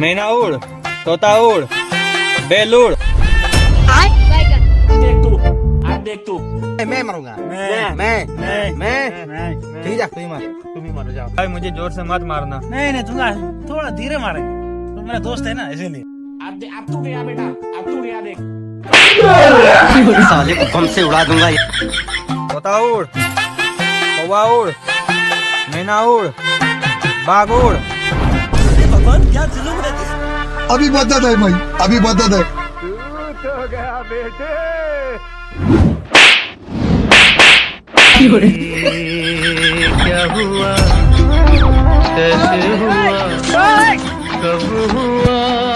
मैना उड़, तोता उड़, बेल उड़। देख तू मैं मरूंगा। मैं ठीक है, तुम ही मारो जाओ। भाई मुझे जोर से मत मारना। नहीं तुम थोड़ा धीरे मारेंगे, तुम मेरा दोस्त है ना इसीलिए। अब तू गया बेटा, अब तू गया देख। साले को बम से उड़ा दूंगा। तोता उड़, कौवा उड़, मैना उड़, बाघ उड़। भगवान क्या जुलूम रहती है। अभी बदत है भाई, अभी बदत है। क्या हुआ, कैसे हुआ, कब हुआ?